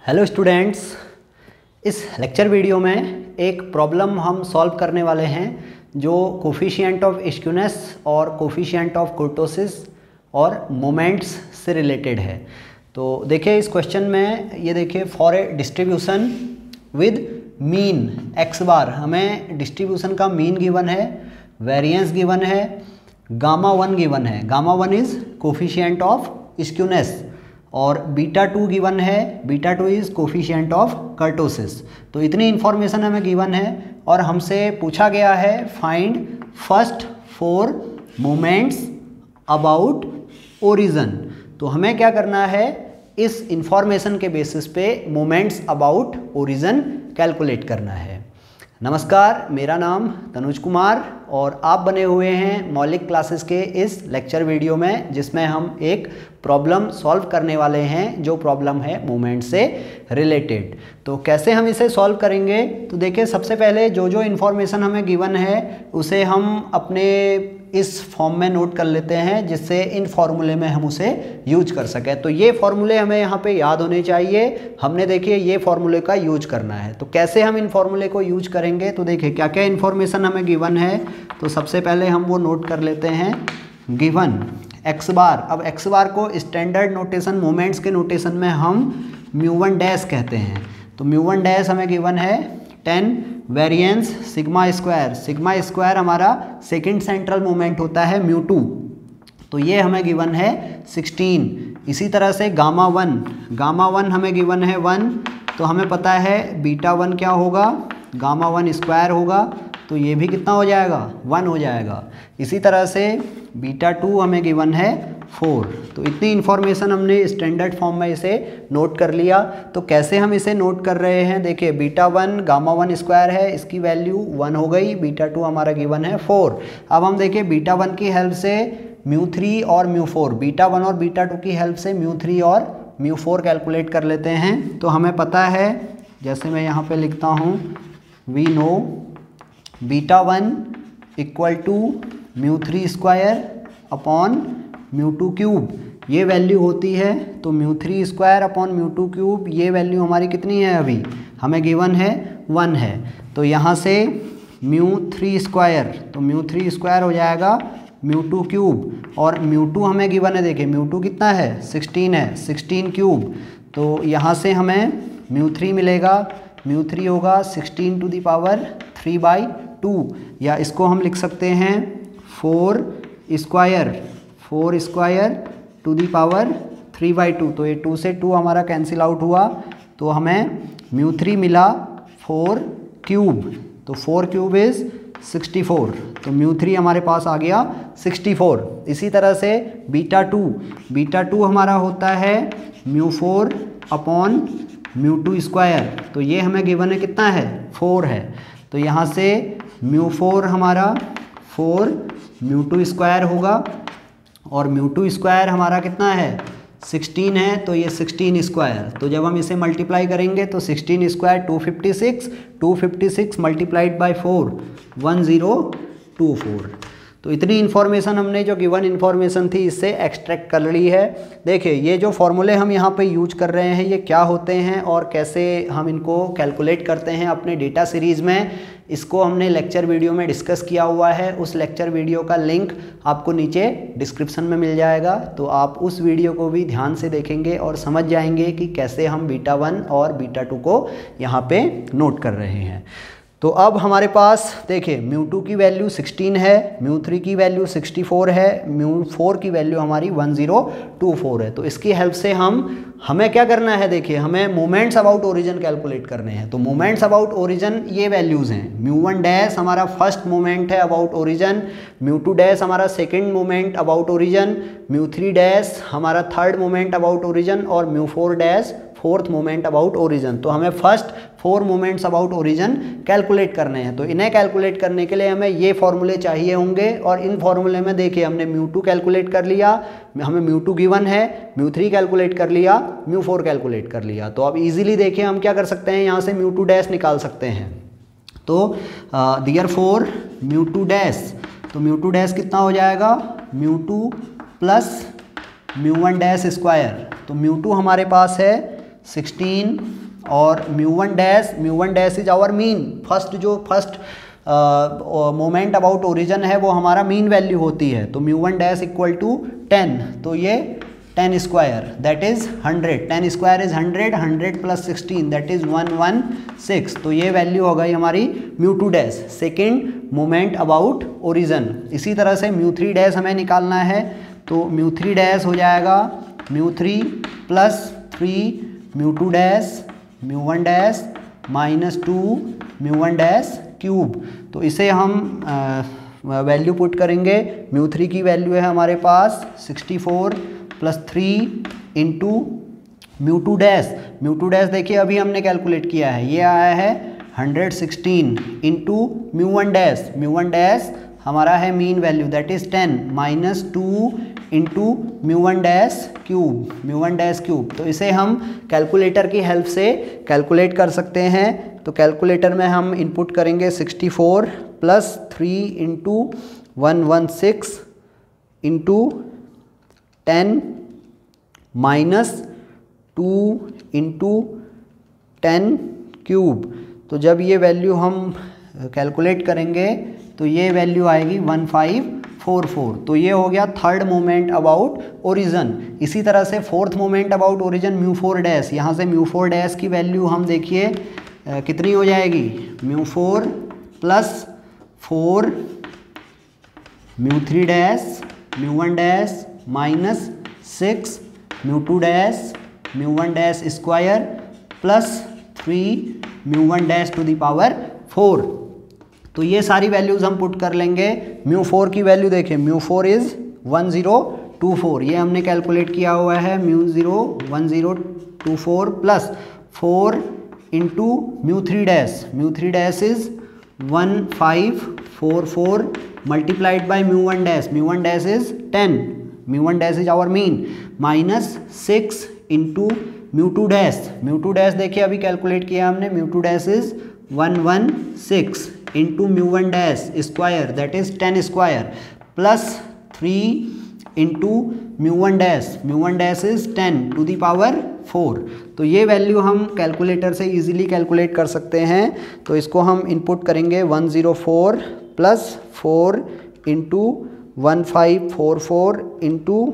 Hello students, इस lecture video में एक प्रॉब्लम हम सॉल्व करने वाले हैं जो कोफिशिएंट ऑफ स्क्यूनेस और कोफिशिएंट ऑफ कुर्टोसिस और मोमेंट्स से रिलेटेड है। तो देखिए इस क्वेश्चन में ये देखिए, for a distribution with mean x bar, हमें डिस्ट्रीब्यूशन का मीन गिवन है, वेरिएंस गिवन है, गामा 1 गिवन है। Gamma 1 is coefficient of skewness और बीटा 2 गिवन है, beta 2 is coefficient of kurtosis. तो इतनी इन्फॉर्मेशन हमें गिवन है और हमसे पूछा गया है find first 4 moments about origin. तो हमें क्या करना है, इस इंफॉर्मेशन के बेसिस पे मोमेंट्स अबाउट ओरिजिन कैलकुलेट करना है। नमस्कार, मेरा नाम तनुज कुमार और आप बने हुए हैं मौलिक क्लासेस के इस लेक्चर वीडियो में, जिसमें हम एक प्रॉब्लम सॉल्व करने वाले हैं जो प्रॉब्लम है मोमेंट से रिलेटेड। तो कैसे हम इसे सॉल्व करेंगे, तो देखिए सबसे पहले जो इन्फॉर्मेशन हमें गिवन है उसे हम अपने इस फॉर्म में नोट कर लेते हैं, जिससे इन फॉर्मूले में हम उसे यूज कर सकें। तो ये फॉर्मूले हमें यहाँ पे याद होने चाहिए। हमने देखिए ये फॉर्मूले का यूज करना है। तो कैसे हम इन फॉर्मूले को यूज करेंगे, तो देखिए क्या क्या इन्फॉर्मेशन हमें गिवन है। तो सबसे पहले हम वो नोट कर लेते हैं, गिवन एक्स बार। अब एक्स बार को स्टैंडर्ड नोटेशन, मोमेंट्स के नोटेशन में हम म्यू1 डैश कहते हैं। तो म्यू1 डैश हमें गिवन है 10 variance sigma square. Sigma square हमारा सेकंड सेंट्रल मोमेंट होता है म्यू2, तो ये हमें गिवन है 16। इसी तरह से गामा 1 हमें गिवन है 1, तो हमें पता है बीटा 1 क्या होगा, गामा 1 स्क्वायर होगा, तो ये भी कितना हो जाएगा, 1 हो जाएगा। इसी तरह से बीटा 2 हमें गिवन है 4। तो इतनी इन्फॉर्मेशन हमने स्टैंडर्ड फॉर्म में इसे नोट कर लिया। तो कैसे हम इसे नोट कर रहे हैं, देखिए बीटा 1 गामा 1 स्क्वायर है, इसकी वैल्यू 1 हो गई, बीटा 2 हमारा गिवन है 4। अब हम देखिए बीटा 1 की हेल्प से म्यू3 और म्यू4, बीटा 1 और बीटा 2 की हेल्प से म्यू3 और म्यू4 कैलकुलेट कर लेते हैं। तो हमें पता है, जैसे मैं यहाँ पे लिखता हूँ, we know beta 1 equal to म्यू3 स्क्वायर अपॉन म्यू2 क्यूब, ये वैल्यू होती है। तो म्यू3 स्क्वायर अपॉन म्यू2 क्यूब, ये वैल्यू हमारी कितनी है, अभी हमें गिवन है 1 है। तो यहाँ से म्यू3 स्क्वायर, तो म्यू3 स्क्वायर हो जाएगा म्यू2 क्यूब, और म्यू2 हमें गिवन है, देखिए म्यू2 कितना है, 16 है, 16 क्यूब। तो यहाँ से हमें म्यू3 मिलेगा, म्यू3 होगा 16 टू द पावर 3/2, या इसको हम लिख सकते हैं 4 स्क्वायर टू दी पावर 3/2। तो ये 2 से 2 हमारा कैंसिल आउट हुआ, तो हमें म्यू3 मिला 4 क्यूब। तो 4 क्यूब इज़ 64, तो म्यू3 हमारे पास आ गया 64। इसी तरह से बीटा 2 हमारा होता है म्यू4 अपॉन म्यू2 स्क्वायर। तो ये हमें गिवन है कितना है, 4 है। तो यहाँ से म्यू4 हमारा 4 म्यू2 स्क्वायर होगा, और म्यू2 स्क्वायर हमारा कितना है, 16 है, तो ये 16 स्क्वायर। तो जब हम इसे मल्टीप्लाई करेंगे तो 16 स्क्वायर 256 मल्टीप्लाइड बाई 4 1024। तो इतनी इन्फॉर्मेशन हमने जो गिवन इन्फॉर्मेशन थी इससे एक्सट्रैक्ट कर ली है। देखिए ये जो फॉर्मूले हम यहाँ पे यूज कर रहे हैं ये क्या होते हैं और कैसे हम इनको कैलकुलेट करते हैं अपने डेटा सीरीज़ में, इसको हमने लेक्चर वीडियो में डिस्कस किया हुआ है। उस लेक्चर वीडियो का लिंक आपको नीचे डिस्क्रिप्शन में मिल जाएगा, तो आप उस वीडियो को भी ध्यान से देखेंगे और समझ जाएंगे कि कैसे हम बीटा 1 और बीटा 2 को यहाँ पे नोट कर रहे हैं। तो अब हमारे पास देखिए म्यू2 की वैल्यू 16 है, म्यू3 की वैल्यू 64 है, म्यू4 की वैल्यू हमारी 1024 है। तो इसकी हेल्प से हमें क्या करना है, देखिए हमें मोमेंट्स अबाउट ओरिजिन कैलकुलेट करने हैं। तो मोमेंट्स अबाउट ओरिजिन ये वैल्यूज़ हैं, म्यू1 डैश हमारा फर्स्ट मोमेंट है अबाउट ओरिजिन, म्यू2 डैश हमारा सेकेंड मोमेंट अबाउट ओरिजिन, म्यू3 डैश हमारा थर्ड मोमेंट अबाउट ओरिजिन, और म्यू4 dash fourth moment about origin. तो हमें first 4 moments about origin calculate करने हैं। तो इन्हें कैलकुलेट करने के लिए हमें ये फॉर्मूले चाहिए होंगे, और इन फॉर्मूले में देखिए हमने म्यू2 कैलकुलेट कर लिया, हमें म्यू2 गिवन है, म्यू3 कैलकुलेट कर लिया, म्यू4 कैलकुलेट कर लिया। तो अब इजीली देखिए हम क्या कर सकते हैं, यहाँ से म्यू2 डैश निकाल सकते हैं। तो देयरफॉर म्यू2 डैश, तो म्यू2 डैश कितना हो जाएगा, mu two plus mu one dash square. तो म्यू2 हमारे पास है 16 और mu one dash is our mean. First moment about origin है वो हमारा मीन वैल्यू होती है, तो म्यू1 डैश इक्वल टू 10, तो ये 10 square that is 100, 10 square is 100, 100 plus 16 that is 116, तो ये वैल्यू हो गई हमारी mu two dash, second moment about origin. इसी तरह से म्यू3 डैश हमें निकालना है, तो म्यू3 डैश हो जाएगा म्यू3 plus 3 mu two dash mu one dash minus 2 mu one dash cube. तो इसे हम वैल्यू पुट करेंगे, म्यू3 की वैल्यू है हमारे पास 64 प्लस 3 इंटू म्यू2 डैश देखिए अभी हमने कैलकुलेट किया है, ये आया है 116 इंटू म्यू1 डैश हमारा है mean value that is 10 minus 2 into mu one dash cube. तो इसे हम कैलकुलेटर की हेल्प से कैलकुलेट कर सकते हैं। तो कैलकुलेटर में हम इनपुट करेंगे 64 plus 3 into 116 into 10 minus 2 into 10 cube. तो जब ये वैल्यू हम कैलकुलेट करेंगे तो ये वैल्यू आएगी 1544। तो ये हो गया थर्ड मोमेंट अबाउट ओरिजिन। इसी तरह से फोर्थ मोमेंट अबाउट ओरिजिन म्यू4 डैश, यहाँ से म्यू4 डैश की वैल्यू हम देखिए कितनी हो जाएगी, म्यू4 प्लस 4 म्यू3 dash mu one dash minus 6 mu two dash mu one dash square plus 3 mu one dash to the power 4। तो ये सारी वैल्यूज़ हम पुट कर लेंगे। म्यू4 की वैल्यू देखें, म्यू4 इज़ 1024, ये हमने कैलकुलेट किया हुआ है, म्यू1024 प्लस 4 इंटू म्यू3 dash is 1544 multiplied by mu one dash is 10, mu one dash is our mean, minus 6 into mu two dash देखिए अभी कैलकुलेट किया हमने, mu two dash is 116 into mu one dash square that is 10 square plus 3 into mu one dash is 10 to the power 4। तो ये value हम calculator से easily calculate कर सकते हैं। तो इसको हम इनपुट करेंगे 104 प्लस 4 इंटू 1544 इंटू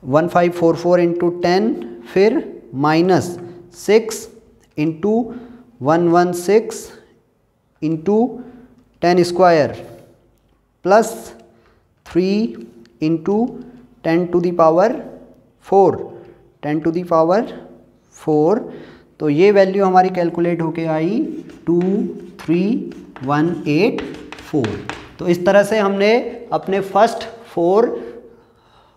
1544 इंटू 10, फिर minus 6 into 116 into 10 square plus 3 into 10 to the power 4, तो ये वैल्यू हमारी कैलकुलेट होके आई 23184। तो इस तरह से हमने अपने first 4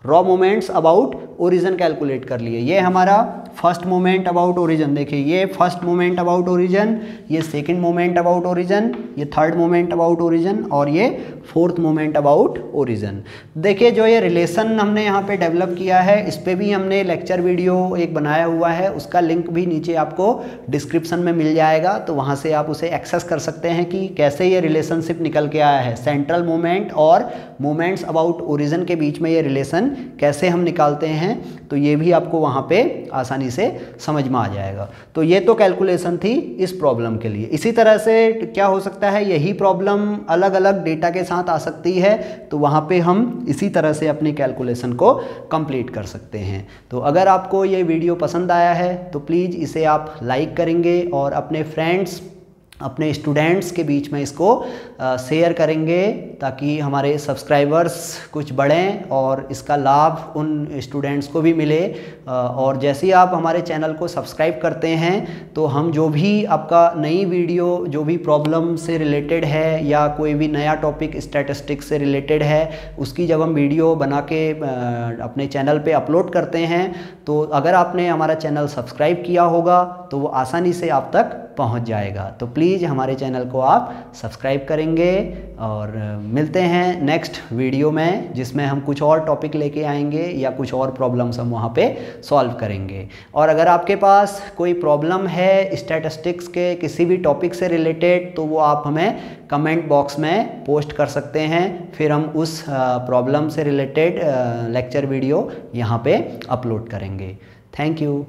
raw moments about origin calculate कर लिए। ये हमारा फर्स्ट मोमेंट अबाउट ओरिजिन, देखिए ये फर्स्ट मोमेंट अबाउट ओरिजिन, ये सेकंड मोमेंट अबाउट ओरिजिन, ये थर्ड मोमेंट अबाउट ओरिजिन और ये फोर्थ मोमेंट अबाउट ओरिजिन। देखिए जो ये रिलेशन हमने यहाँ पे डेवलप किया है, इस पर भी हमने लेक्चर वीडियो एक बनाया हुआ है, उसका लिंक भी नीचे आपको डिस्क्रिप्शन में मिल जाएगा, तो वहाँ से आप उसे एक्सेस कर सकते हैं कि कैसे ये रिलेशनशिप निकल के आया है, सेंट्रल मोमेंट और मोमेंट्स अबाउट ओरिजिन के बीच में ये रिलेशन कैसे हम निकालते हैं, तो ये भी आपको वहाँ पे आसानी से समझ में आ जाएगा। तो ये तो कैलकुलेशन थी इस प्रॉब्लम के लिए। इसी तरह से क्या हो सकता है, यही प्रॉब्लम अलग अलग डेटा के साथ आ सकती है, तो वहाँ पे हम इसी तरह से अपनी कैलकुलेशन को कंप्लीट कर सकते हैं। तो अगर आपको ये वीडियो पसंद आया है तो प्लीज़ इसे आप लाइक करेंगे और अपने फ्रेंड्स, अपने स्टूडेंट्स के बीच में इसको शेयर करेंगे, ताकि हमारे सब्सक्राइबर्स कुछ बढ़ें और इसका लाभ उन स्टूडेंट्स को भी मिले। और जैसे ही आप हमारे चैनल को सब्सक्राइब करते हैं तो हम जो भी आपका नई वीडियो, जो भी प्रॉब्लम से रिलेटेड है या कोई भी नया टॉपिक स्टैटिस्टिक्स से रिलेटेड है, उसकी जब हम वीडियो बना के अपने चैनल पे अपलोड करते हैं, तो अगर आपने हमारा चैनल सब्सक्राइब किया होगा तो वो आसानी से आप तक पहुंच जाएगा। तो प्लीज़ हमारे चैनल को आप सब्सक्राइब करेंगे और मिलते हैं नेक्स्ट वीडियो में, जिसमें हम कुछ और टॉपिक लेके आएंगे या कुछ और प्रॉब्लम्स हम वहाँ पे सॉल्व करेंगे। और अगर आपके पास कोई प्रॉब्लम है स्टैटिस्टिक्स के किसी भी टॉपिक से रिलेटेड, तो वो आप हमें कमेंट बॉक्स में पोस्ट कर सकते हैं, फिर हम उस प्रॉब्लम से रिलेटेड लेक्चर वीडियो यहाँ पे अपलोड करेंगे। Thank you.